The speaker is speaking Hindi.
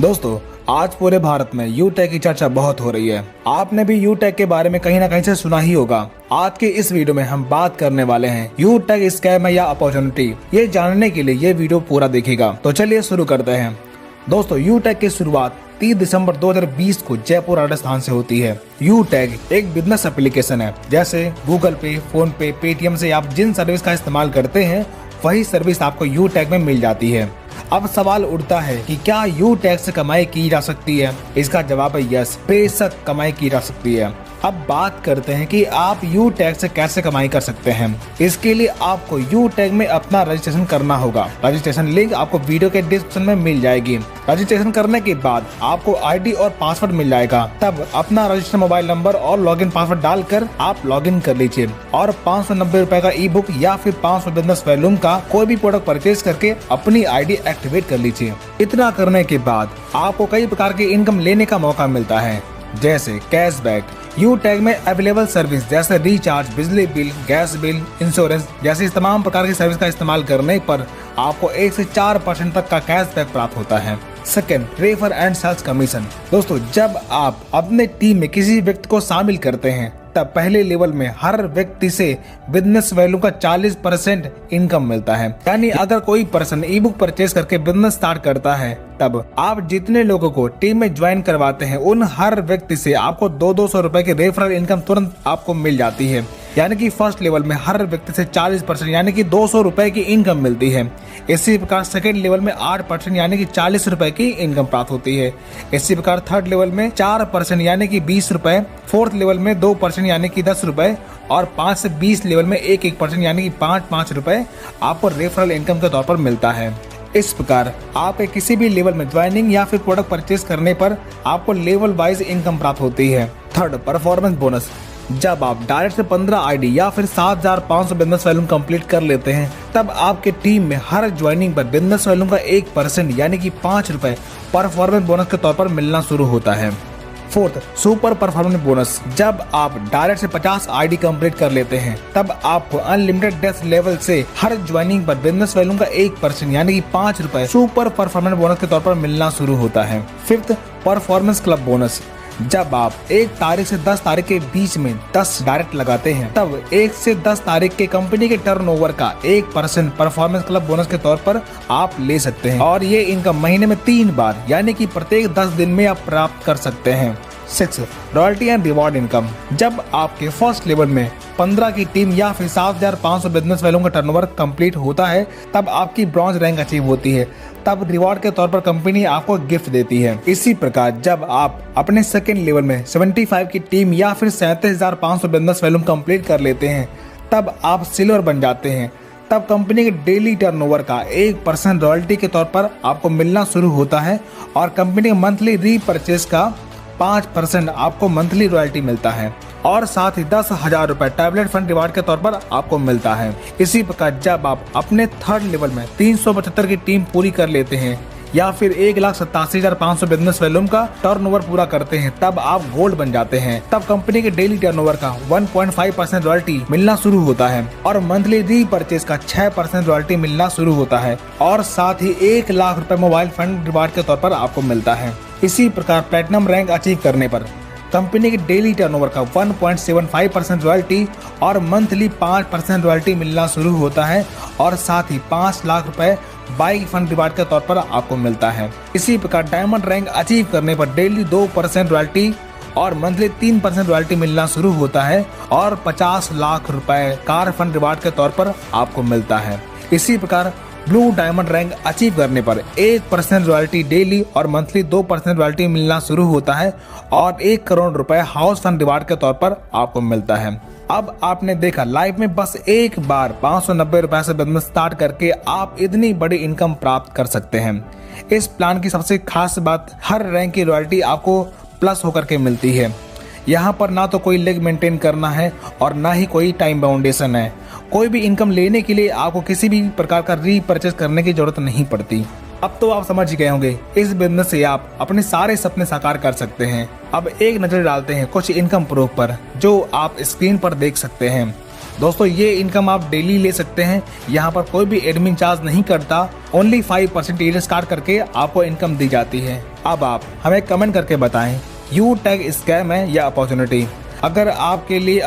दोस्तों, आज पूरे भारत में यूटेक की चर्चा बहुत हो रही है। आपने भी यूटेक के बारे में कहीं ना कहीं से सुना ही होगा। आज के इस वीडियो में हम बात करने वाले हैं यूटेक स्कैम है या अपॉर्चुनिटी। ये जानने के लिए ये वीडियो पूरा देखिएगा। तो चलिए शुरू करते हैं। दोस्तों, यूटेक की शुरुआत 30 दिसंबर 2020 को जयपुर राजस्थान से होती है। यूटेक एक बिजनेस एप्लीकेशन है। जैसे गूगल पे, फोन पे, पेटीएम से आप जिन सर्विस का इस्तेमाल करते हैं वही सर्विस आपको यूटेक में मिल जाती है। अब सवाल उठता है कि क्या यूटेक से कमाई की जा सकती है? इसका जवाब है यस, बेशक कमाई की जा सकती है। अब बात करते हैं कि आप यूटेक से कैसे कमाई कर सकते हैं। इसके लिए आपको यूटेक में अपना रजिस्ट्रेशन करना होगा। रजिस्ट्रेशन लिंक आपको वीडियो के डिस्क्रिप्शन में मिल जाएगी। रजिस्ट्रेशन करने के बाद आपको आईडी और पासवर्ड मिल जाएगा। तब अपना रजिस्टर्ड मोबाइल नंबर और लॉगिन पासवर्ड डालकर आप लॉगिन कर लीजिए और 590 रुपए का ई बुक या फिर 500 बिजनेस वॉल्यूम का कोई भी प्रोडक्ट परचेज करके अपनी आईडी एक्टिवेट कर लीजिए। इतना करने के बाद आपको कई प्रकार की इनकम लेने का मौका मिलता है, जैसे कैशबैक। यूटेक में अवेलेबल सर्विस जैसे रिचार्ज, बिजली बिल, गैस बिल, इंश्योरेंस जैसी तमाम प्रकार की सर्विस का इस्तेमाल करने पर आपको 1 से 4% तक का कैशबैक प्राप्त होता है। Second, refer and sales commission. दोस्तों, जब आप अपने टीम में किसी व्यक्ति को शामिल करते हैं तब पहले लेवल में हर व्यक्ति से बिजनेस वैल्यू का 40% इनकम मिलता है। यानी अगर कोई पर्सन ई बुक परचेज करके बिजनेस स्टार्ट करता है तब आप जितने लोगों को टीम में ज्वाइन करवाते हैं उन हर व्यक्ति से आपको 200 रुपए की रेफरल इनकम तुरंत आपको मिल जाती है। यानी कि फर्स्ट लेवल में हर व्यक्ति से 40% यानी कि 200 रुपए की इनकम मिलती है। इसी प्रकार सेकेंड लेवल में 8% यानी कि 40 रुपए की इनकम प्राप्त होती है। इसी प्रकार थर्ड लेवल में 4% यानी कि 20 रुपए, फोर्थ लेवल में 2% यानी कि 10 रुपए और 5 से 20 लेवल में 1% यानी कि 5 रुपए आपको रेफरल इनकम के तौर पर मिलता है। इस प्रकार आप किसी भी लेवल में ज्वाइनिंग या फिर प्रोडक्ट परचेज करने पर आपको लेवल वाइज इनकम प्राप्त होती है। Third, performance bonus. जब आप डायरेक्ट से 15 आईडी या फिर 7500 बिजनेस वॉल्यूम कंप्लीट कर लेते हैं तब आपके टीम में हर ज्वाइनिंग पर बिजनेस वॉल्यूम का 1% यानी कि 5 रुपए परफॉर्मेंस बोनस के तौर पर मिलना शुरू होता है। Fourth, super performance bonus. जब आप डायरेक्ट से 50 आईडी कंप्लीट कर लेते हैं तब आपको अनलिमिटेड डेस्क लेवल से हर ज्वाइनिंग पर बिजनेस वॉल्यूम का 1% यानी कि 5 रुपए सुपर परफॉर्मेंस बोनस के तौर पर मिलना शुरू होता है। Fifth, performance club bonus. जब आप 1 तारीख से 10 तारीख के बीच में 10 डायरेक्ट लगाते हैं तब 1 से 10 तारीख के कंपनी के टर्नओवर का 1% परफॉर्मेंस क्लब बोनस के तौर पर आप ले सकते हैं और ये इनकम महीने में 3 बार यानी कि प्रत्येक 10 दिन में आप प्राप्त कर सकते हैं। 6, रॉयल्टी एंड रिवॉर्ड इनकम। जब आपके फर्स्ट लेवल में 15 की टीम या फिर 7500 बिजनेस वैल्यू का टर्नओवर कंप्लीट होता है तब आपकी ब्रॉन्ज रैंक अचीव होती है। तब रिवॉर्ड के तौर पर कंपनी आपको गिफ्ट देती है। इसी प्रकार जब आप अपने सेकेंड लेवल में 75 की टीम या फिर 37,500 बिजनेस वैल्यू कंप्लीट कर लेते हैं तब आप सिल्वर बन जाते हैं। तब कंपनी के डेली टर्नओवर का 1% रॉयल्टी के तौर पर आपको मिलना शुरू होता है और कंपनी के मंथली रीपरचेज का 5% आपको मंथली रॉयल्टी मिलता है और साथ ही 10,000 रुपए टैबलेट फंड रिवार्ड के तौर पर आपको मिलता है। इसी प्रकार जब आप अपने थर्ड लेवल में 375 की टीम पूरी कर लेते हैं या फिर 1,87,500 बिजनेस वॉल्यूम का टर्नओवर पूरा करते हैं तब आप गोल्ड बन जाते हैं। तब कंपनी के डेली टर्नओवर का 1.5% रॉयल्टी मिलना शुरू होता है और मंथली रीपरचेज का 6% रॉयल्टी मिलना शुरू होता है और साथ ही 1 लाख रुपए मोबाइल फंड रिवार्ड के तौर पर आपको मिलता है। इसी प्रकार प्लेटिनम रैंक अचीव करने पर कंपनी के डेली टर्नओवर का 1.75% रॉयल्टी और मंथली 5% रॉयल्टी मिलना शुरू होता है और साथ ही 5 लाख रुपए बाइक फंड रिवार्ड के तौर पर आपको मिलता है। इसी प्रकार डायमंड रैंक अचीव करने पर डेली 2% रॉयल्टी और मंथली 3% रॉयल्टी मिलना शुरू होता है और 50 लाख रुपए कार फंड रिवार्ड के तौर पर आपको मिलता है। इसी प्रकार ब्लू डायमंड रैंक अचीव करने पर 1% रॉयल्टी डेली और मंथली 2% रॉयल्टी मिलना शुरू होता है और 1 करोड़ रुपए हाउस फंड रिवार्ड के तौर पर आपको मिलता है। अब आपने देखा लाइफ में बस एक बार 590 रुपए से बिजनेस स्टार्ट करके आप इतनी बड़ी इनकम प्राप्त कर सकते हैं। इस प्लान की सबसे खास बात हर रैंक की रॉयल्टी आपको प्लस होकर के मिलती है। यहाँ पर ना तो कोई लेग मेंटेन करना है और ना ही कोई टाइम बाउंडेशन है। कोई भी इनकम लेने के लिए आपको किसी भी प्रकार का रीपरचेज करने की जरूरत नहीं पड़ती। अब तो आप समझ गए होंगे इस बिजनेस से आप अपने सारे सपने साकार कर सकते हैं। अब एक नजर डालते हैं कुछ इनकम प्रूफ पर जो आप स्क्रीन पर देख सकते हैं। दोस्तों ये इनकम आप डेली ले सकते हैं। यहाँ पर कोई भी एडमिन चार्ज नहीं करता। ओनली 5% ईयर स्टार्ट करके आपको इनकम दी जाती है। अब आप हमें कमेंट करके बताएं, यू टैग स्कैम है या अपॉर्चुनिटी। अगर आपके लिए